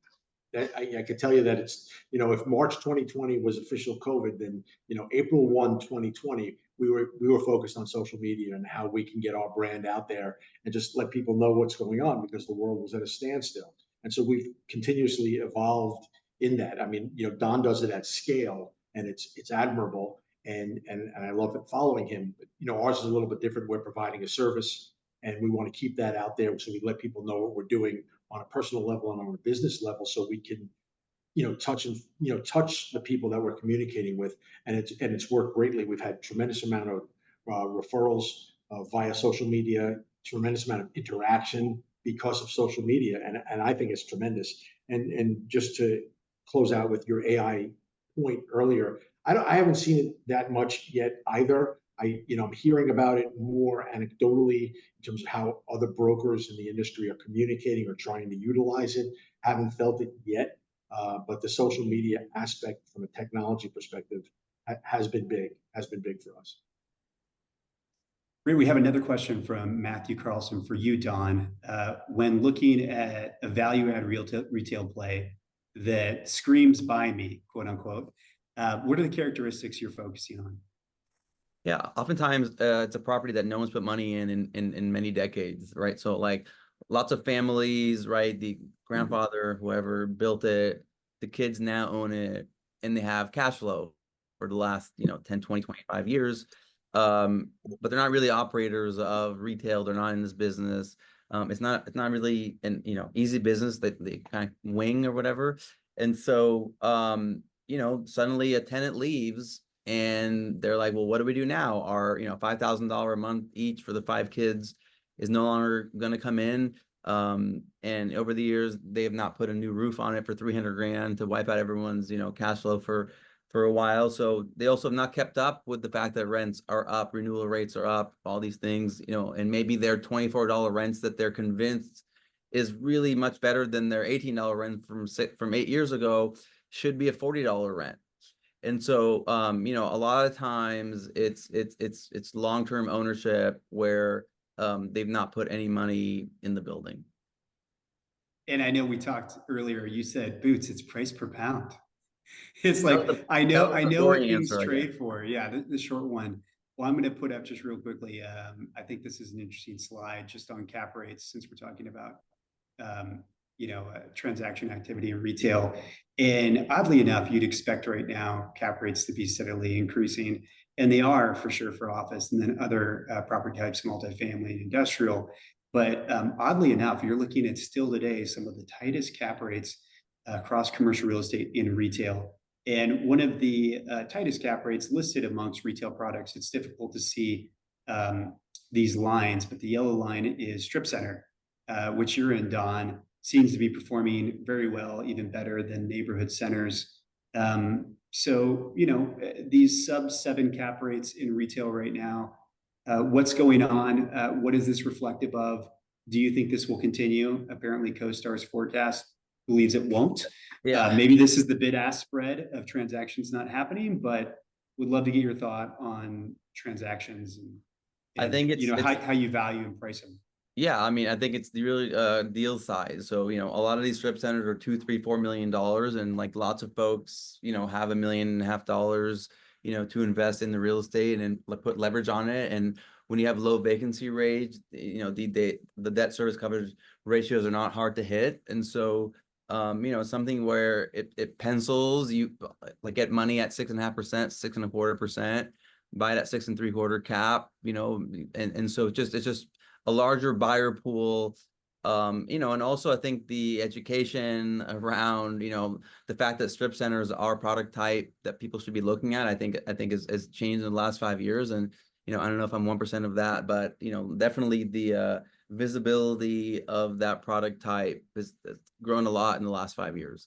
That I could tell you that it's, if March 2020 was official COVID, then April 1, 2020 we were focused on social media and how we can get our brand out there and just let people know what's going on, because the world was at a standstill. And so we've continuously evolved in that. I mean, Don does it at scale, and it's admirable, and I love it following him. But ours is a little bit different. We're providing a service, and we want to keep that out there, so we let people know what we're doing on a personal level and on a business level, so we can touch the people that we're communicating with, and it's worked greatly. We've had tremendous amount of referrals via social media, tremendous amount of interaction because of social media, and I think it's tremendous. And just to close out with your AI point earlier, I haven't seen it that much yet either. I'm hearing about it more anecdotally in terms of how other brokers in the industry are communicating or trying to utilize it. Haven't felt it yet. But the social media aspect from a technology perspective has been big for us. Great. We have another question from Matthew Carlson for you, Don. When looking at a value-add retail play that screams "buy me," quote unquote, what are the characteristics you're focusing on? Yeah, oftentimes it's a property that no one's put money in many decades, right? So like lots of families, right? The grandfather, whoever built it, the kids now own it, and they have cash flow for the last 10, 20, 25 years. But they're not really operators of retail. They're not in this business. It's not really an easy business that they kind of wing or whatever. And so suddenly a tenant leaves, and they're like, well, what do we do now? Our $5,000 a month each for the 5 kids is no longer going to come in. And over the years, they have not put a new roof on it for 300 grand to wipe out everyone's cash flow for a while. So they also have not kept up with the fact that rents are up, renewal rates are up, all these things, and maybe their $24 rents that they're convinced is really much better than their $18 rent from 8 years ago should be a $40 rent. And so, a lot of times it's long-term ownership where they've not put any money in the building. And I know we talked earlier, you said, Boots, it's price per pound. It's like, I know what things trade for. Yeah, the short one. Well, I'm going to put up just real quickly. I think this is an interesting slide just on cap rates, since we're talking about transaction activity in retail. And oddly enough, you'd expect right now cap rates to be steadily increasing, and they are for sure for office, and then other property types, multifamily and industrial. But oddly enough, you're looking at still today some of the tightest cap rates across commercial real estate in retail. And one of the tightest cap rates listed amongst retail products, it's difficult to see these lines, but the yellow line is strip center, which you're in, Don, seems to be performing very well, even better than neighborhood centers. So, these sub-7 cap rates in retail right now, what's going on? What is this reflective of? Do you think this will continue? Apparently, CoStar's forecast believes it won't. Yeah. Maybe this is the bid-ask spread of transactions not happening, but would love to get your thought on transactions and I think it's how you value and price them. Yeah, I mean, I think it's the really deal size. So, a lot of these strip centers are $2, $3, $4 million, and like lots of folks, have $1.5 million, to invest in the real estate and put leverage on it. And when you have low vacancy rates, the debt service coverage ratios are not hard to hit. And so, something where it pencils, you like get money at 6.5%, 6.25%, buy it at 6 3/4 cap, and so it's just a larger buyer pool, and also I think the education around, the fact that strip centers are a product type that people should be looking at, I think has changed in the last 5 years. And, I don't know if I'm 1% of that, but, definitely the visibility of that product type has grown a lot in the last 5 years.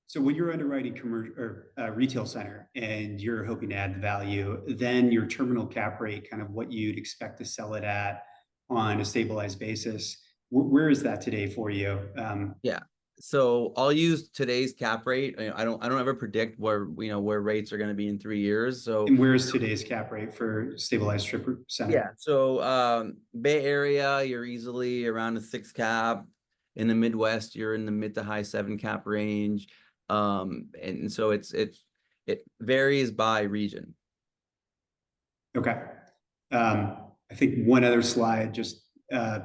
So when you're underwriting commercial or retail center and you're hoping to add the value, then your terminal cap rate, kind of what you'd expect to sell it at on a stabilized basis, where is that today for you? Yeah. So I'll use today's cap rate. I don't ever predict where rates are going to be in 3 years. So and where is today's cap rate for stabilized strip center? Yeah. So Bay Area, you're easily around a 6 cap. In the Midwest, you're in the mid to high 7 cap range. And so it varies by region. Okay. I think one other slide, just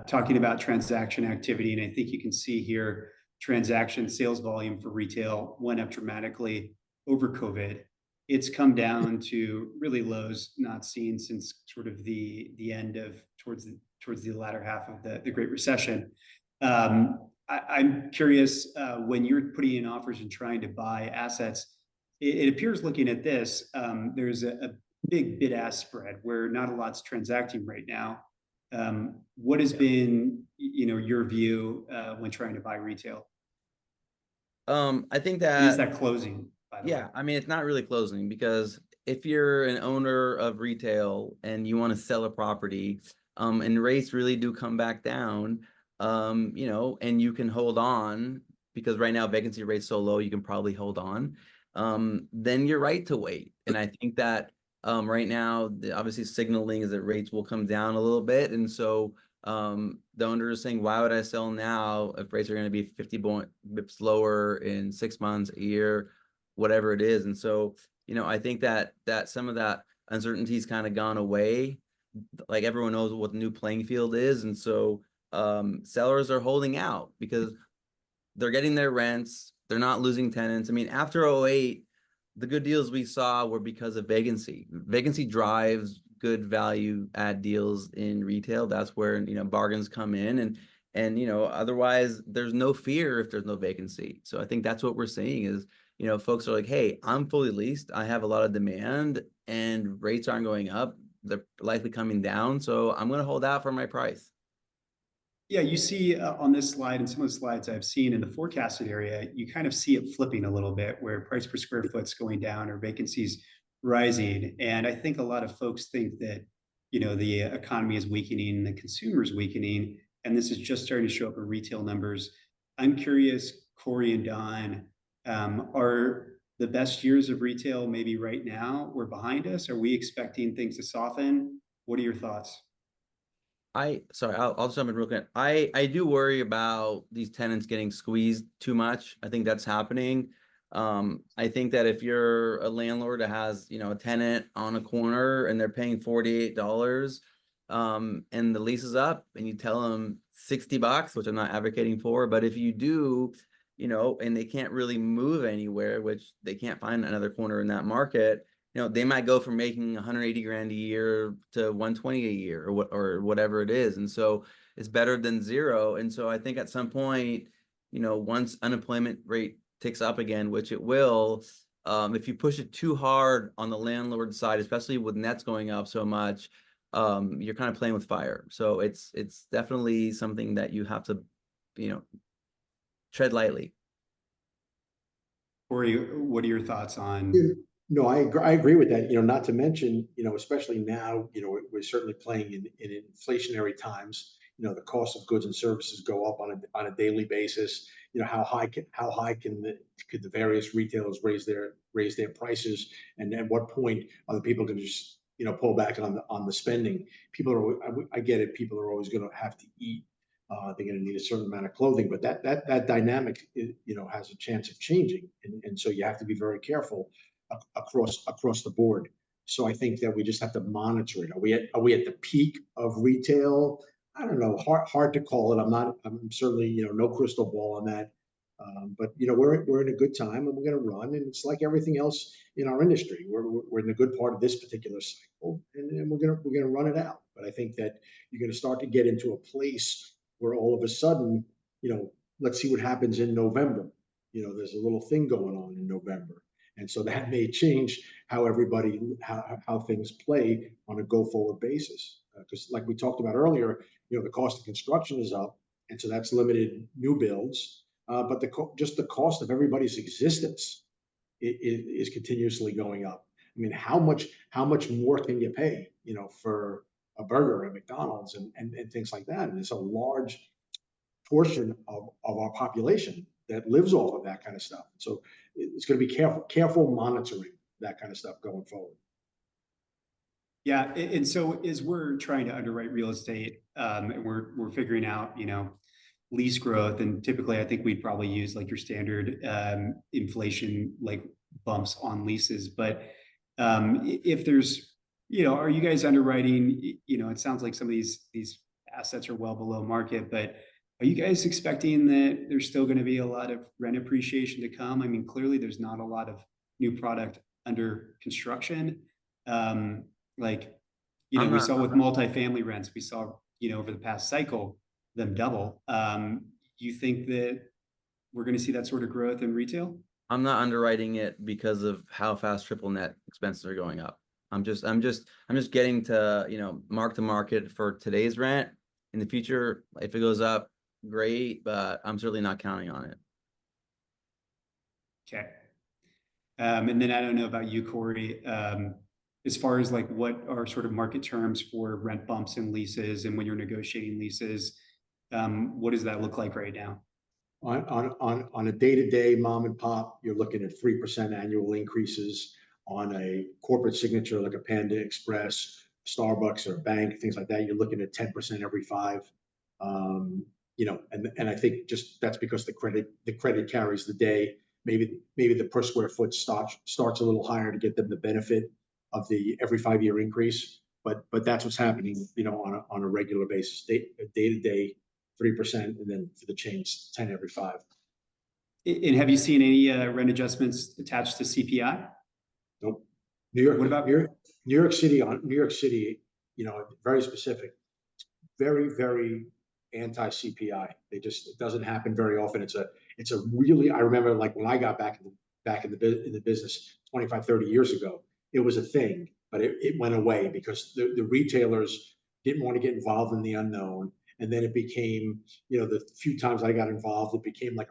talking about transaction activity, and I think you can see here transaction sales volume for retail went up dramatically over COVID. It's come down to really lows not seen since sort of the end of towards the latter half of the Great Recession. I'm curious, when you're putting in offers and trying to buy assets, it appears looking at this, there's a big bid-ask spread where not a lot's transacting right now. What has been, your view when trying to buy retail? I think And is that, that closing, by the way? yeah, I mean, it's not really closing, because if you're an owner of retail and you want to sell a property, and rates really do come back down, and you can hold on, because right now vacancy rate's so low, you can probably hold on, then you're right to wait. And I think that right now, obviously signaling is that rates will come down a little bit. And so the owner is saying, why would I sell now if rates are going to be 50 bips lower in 6 months, a year, whatever it is? And so, I think that some of that uncertainty's kind of gone away. Like, everyone knows what the new playing field is. And so sellers are holding out because they're getting their rents. They're not losing tenants. I mean, after 08, the good deals we saw were because of vacancy. Vacancy drives good value add deals in retail. That's where, bargains come in. And otherwise there's no fear if there's no vacancy. So I think that's what we're seeing is, folks are like, hey, I'm fully leased. I have a lot of demand and rates aren't going up. They're likely coming down. So I'm going to hold out for my price. Yeah, you see on this slide and some of the slides I've seen in the forecasted area, you kind of see it flipping a little bit where price per square foot's going down or vacancies rising. And I think a lot of folks think that, the economy is weakening, the consumer is weakening, and this is just starting to show up in retail numbers. I'm curious, Cory and Don, are the best years of retail maybe right now or behind us? Are we expecting things to soften? What are your thoughts? Sorry, I'll jump in real quick. I do worry about these tenants getting squeezed too much. I think that's happening. I think that if you're a landlord that has, a tenant on a corner and they're paying $48, and the lease is up and you tell them $60, which I'm not advocating for, but if you do, and they can't really move anywhere, which they can't find another corner in that market, they might go from making 180 grand a year to 120 a year or whatever it is. And so it's better than zero. And so I think at some point, once unemployment rate ticks up again, which it will, if you push it too hard on the landlord side, especially with nets going up so much, you're kind of playing with fire. So it's definitely something that you have to, tread lightly. Cory, what are your thoughts on? Yeah. No, I agree with that. Not to mention, especially now, we're certainly playing in inflationary times. The cost of goods and services go up on a daily basis. How high could the various retailers raise their prices, and at what point are the people going to just pull back on the spending? I get it. People are always going to have to eat. They're going to need a certain amount of clothing, but that dynamic, has a chance of changing, and so you have to be very careful across the board. So I think that we just have to monitor it. Are we at the peak of retail? I don't know. Hard to call it. I'm certainly no crystal ball on that. But we're in a good time and we're going to run. And it's like everything else in our industry. We're in the good part of this particular cycle, and we're gonna run it out. But I think that you're going to start to get into a place where all of a sudden, let's see what happens in November. There's a little thing going on in November. And so that may change how things play on a go forward basis. Because like we talked about earlier, the cost of construction is up. And so that's limited new builds. But just the cost of everybody's existence is continuously going up. I mean, how much more can you pay, for a burger at McDonald's and things like that? And it's a large portion of our population that lives off of that kind of stuff. So it's going to be careful monitoring that kind of stuff going forward. Yeah, and so as we're trying to underwrite real estate, and we're figuring out, lease growth, and typically I think we'd probably use like your standard inflation like bumps on leases. But if there's are you guys underwriting, it sounds like some of these assets are well below market, but are you guys expecting that there's still going to be a lot of rent appreciation to come? I mean, clearly there's not a lot of new product under construction. Like, I'm we not. saw with multifamily rents, we saw, over the past cycle, them double. You think that we're going to see that sort of growth in retail? I'm not underwriting it because of how fast triple net expenses are going up. I'm just getting to, mark to market for today's rent. In the future, if it goes up, great, but I'm certainly not counting on it. Okay. And then I don't know about you, Cory, as far as like what are sort of market terms for rent bumps and leases, and when you're negotiating leases, what does that look like right now? On a day-to-day mom and pop, you're looking at 3% annual increases. On a corporate signature like a Panda Express, Starbucks, or a bank, things like that, you're looking at 10% every 5. And I think just that's because the credit carries the day. Maybe the per square foot starts a little higher to get them the benefit of the every 5-year increase. But that's what's happening, on a regular basis, day to day, 3%, and then for the change, 10 every 5. And have you seen any rent adjustments attached to CPI? Nope. New York. What about New York City? New York City, very specific, very, very anti-CPI. It doesn't happen very often. It's a really, I remember like when I got back in the business 25, 30 years ago, it was a thing, but it went away because the retailers didn't want to get involved in the unknown. And then it became, the few times I got involved, it became like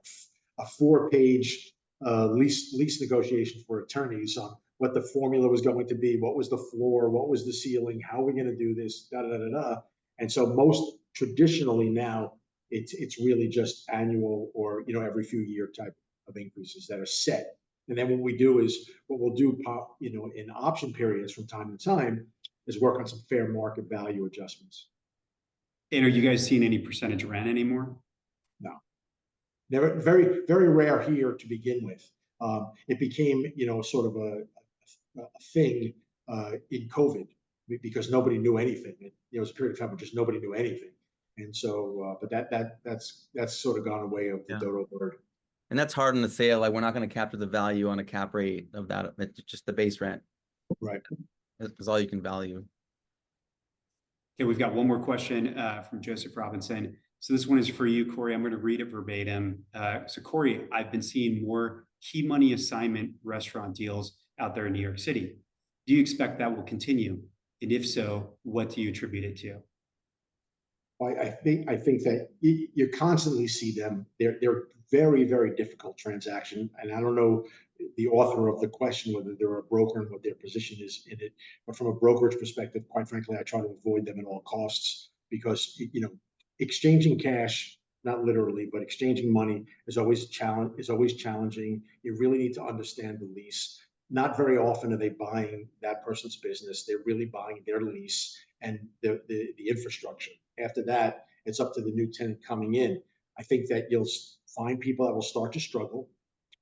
a 4-page lease negotiation for attorneys on what the formula was going to be, what was the floor, what was the ceiling, how are we going to do this, da da da da. And so most traditionally now, it's really just annual or every few year type of increases that are set. And then what we'll do in option periods from time to time is work on some fair market value adjustments. And are you guys seeing any percentage rent anymore? No, never. Very, very rare here to begin with. It became, sort of a thing in COVID because nobody knew anything. It was a period of time where just nobody knew anything, and so, but that's sort of gone away of the dodo bird. And that's hard in the sale. Like we're not going to capture the value on a cap rate of that. It's just the base rent. Right. It's all you can value. Okay, we've got one more question from Joseph Robinson. So this one is for you, Cory. I'm going to read it verbatim. So Cory, I've been seeing more key money assignment restaurant deals out there in New York City. Do you expect that will continue? And if so, what do you attribute it to? I think that you constantly see them. They're very, very difficult transaction, and I don't know the author of the question whether they're a broker and what their position is in it. But from a brokerage perspective, quite frankly, I try to avoid them at all costs because exchanging cash, not literally, but exchanging money is always challenging. You really need to understand the lease. Not very often are they buying that person's business. They're really buying their lease and the infrastructure. After that, it's up to the new tenant coming in. I think that you'll find people that will start to struggle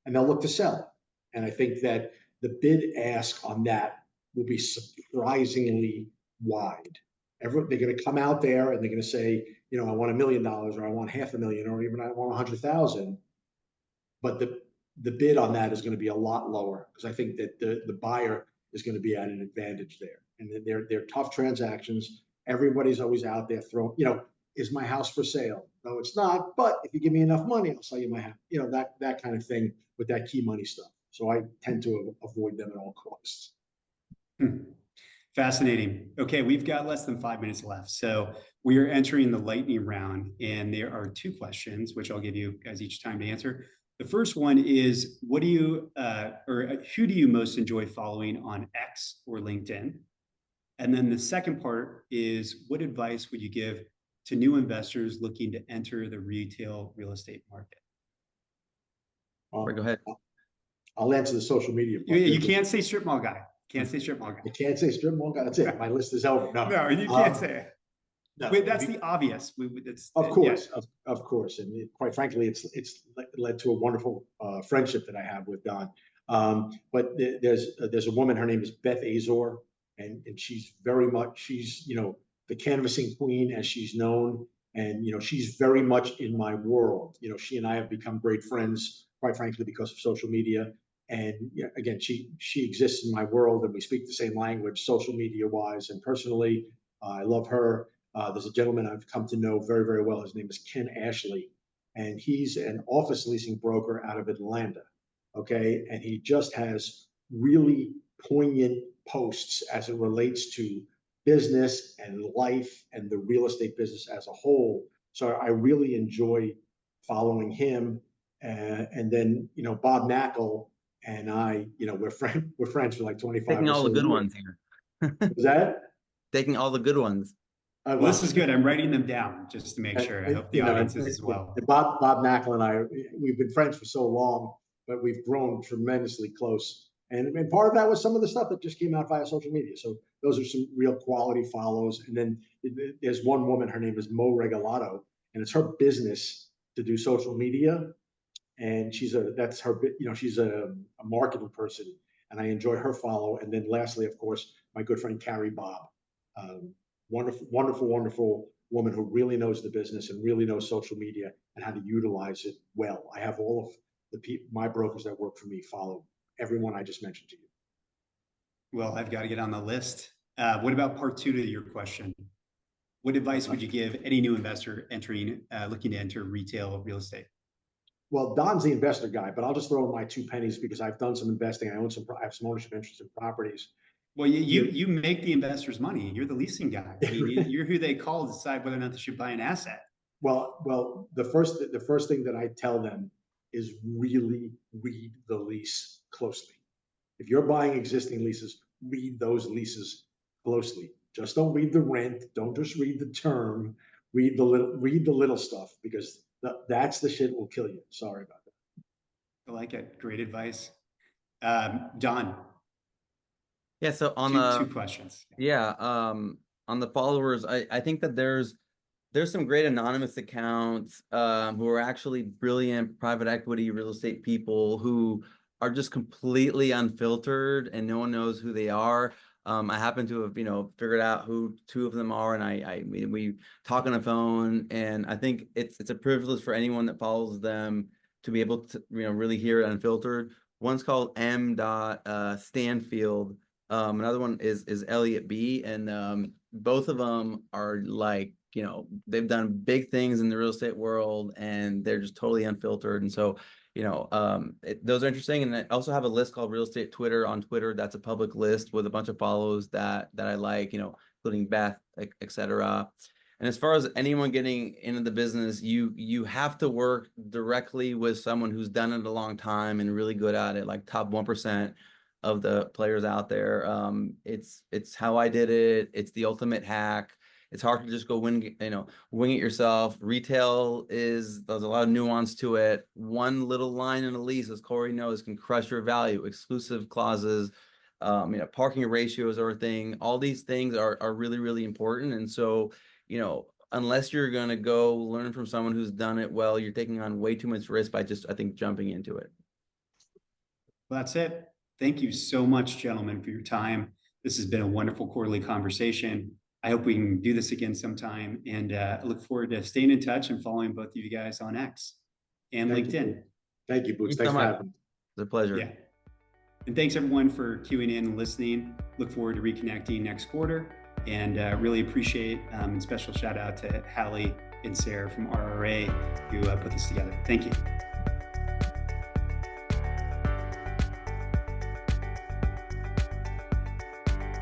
and they'll look to sell. And I think that the bid ask on that will be surprisingly wide. They're going to come out there and they're going to say, I want $1 million, or I want $500,000, or even I want 100,000. But the bid on that is going to be a lot lower because I think that the buyer is going to be at an advantage there. And they're tough transactions. Everybody's always out there throwing, is my house for sale? No, it's not. But if you give me enough money, I'll sell you my house. That kind of thing with that key money stuff. So I tend to avoid them at all costs. Fascinating. Okay, we've got less than 5 minutes left. So we are entering the lightning round, and there are 2 questions, which I'll give you guys each time to answer. The first one is, what do you, or who do you most enjoy following on X or LinkedIn? And then the second part is, what advice would you give to new investors looking to enter the retail real estate market? Go ahead. I'll answer the social media part. You can't say strip mall guy. Can't say strip mall guy. I can't say strip mall guy. That's it. My list is over. No, you can't say it. No, wait, that's the obvious. Of course, yeah. Of course, and quite frankly, it's led to a wonderful friendship that I have with Don. But there's a woman. Her name is Beth Azor. and she's very much, she's, the canvassing queen as she's known. And, she's very much in my world. She and I have become great friends, quite frankly, because of social media. And again, she exists in my world, and we speak the same language, social media wise and personally. I love her. There's a gentleman I've come to know very, very well. His name is Ken Ashley, and he's an office leasing broker out of Atlanta. Okay, and he just has really poignant posts as it relates to business and life and the real estate business as a whole. So I really enjoy following him. And then, Bob Knackel and I, we're friends for like 25 Taking or all so the good years. ones here. Was that? Taking all the good ones. Well, this is good. I'm writing them down just to make sure. I hope the audience is as well. Bob Knackel and I, we've been friends for so long, but we've grown tremendously close. And part of that was some of the stuff that just came out via social media. So those are some real quality follows. And then there's one woman, her name is Mo Regalado, and it's her business to do social media. And she's a marketing person, and I enjoy her follow. And then lastly, of course, my good friend Carrie Bob, wonderful, wonderful, wonderful woman who really knows the business and really knows social media and how to utilize it well. I have all of my brokers that work for me follow everyone I just mentioned to you. Well, I've got to get on the list. What about part 2 to your question? What advice would you give any new investor looking to enter retail real estate? Well, Don's the investor guy, but I'll just throw in my 2 pennies because I've done some investing. I have some ownership interest in properties. Well, you make the investors money. You're the leasing guy. I mean, you're who they call to decide whether or not they should buy an asset. Well, the first thing that I tell them is really read the lease closely. If you're buying existing leases, read those leases closely. Just don't read the rent. Don't just read the term. Read the little stuff, because that's the shit will kill you. Sorry about that. I like it. Great advice. Don. Yeah. So on 2 questions. Yeah. On the followers, I think that there's some great anonymous accounts who are actually brilliant private equity real estate people who are just completely unfiltered and no one knows who they are. I happen to have, figured out who 2 of them are, and we talk on the phone, and I think it's a privilege for anyone that follows them to be able to, really hear it unfiltered. One's called M. Stanfield. Another one is Elliot B. And both of them are like, they've done big things in the real estate world, and they're just totally unfiltered. And so, those are interesting. And I also have a list called Real Estate Twitter on Twitter. That's a public list with a bunch of follows that I like, including Beth, etc. And as far as anyone getting into the business, you have to work directly with someone who's done it a long time and really good at it, like top 1% of the players out there. It's how I did it. It's the ultimate hack. It's hard to just go wing it yourself. Retail there's a lot of nuance to it. One little line in a lease, as Cory knows, can crush your value. Exclusive clauses, parking ratios are a thing. All these things are really, really important. And so, unless you're going to go learn from someone who's done it well, you're taking on way too much risk by just, I think, jumping into it. Well, that's it. Thank you so much, gentlemen, for your time. This has been a wonderful quarterly conversation. I hope we can do this again sometime, and I look forward to staying in touch and following both of you guys on X and LinkedIn. Thank you, Boots. Thanks for having me. It's a pleasure. Yeah. And thanks everyone for queuing in and listening. Look forward to reconnecting next quarter, and really appreciate and special shout out to Hallie and Sarah from RRA who put this together. Thank you.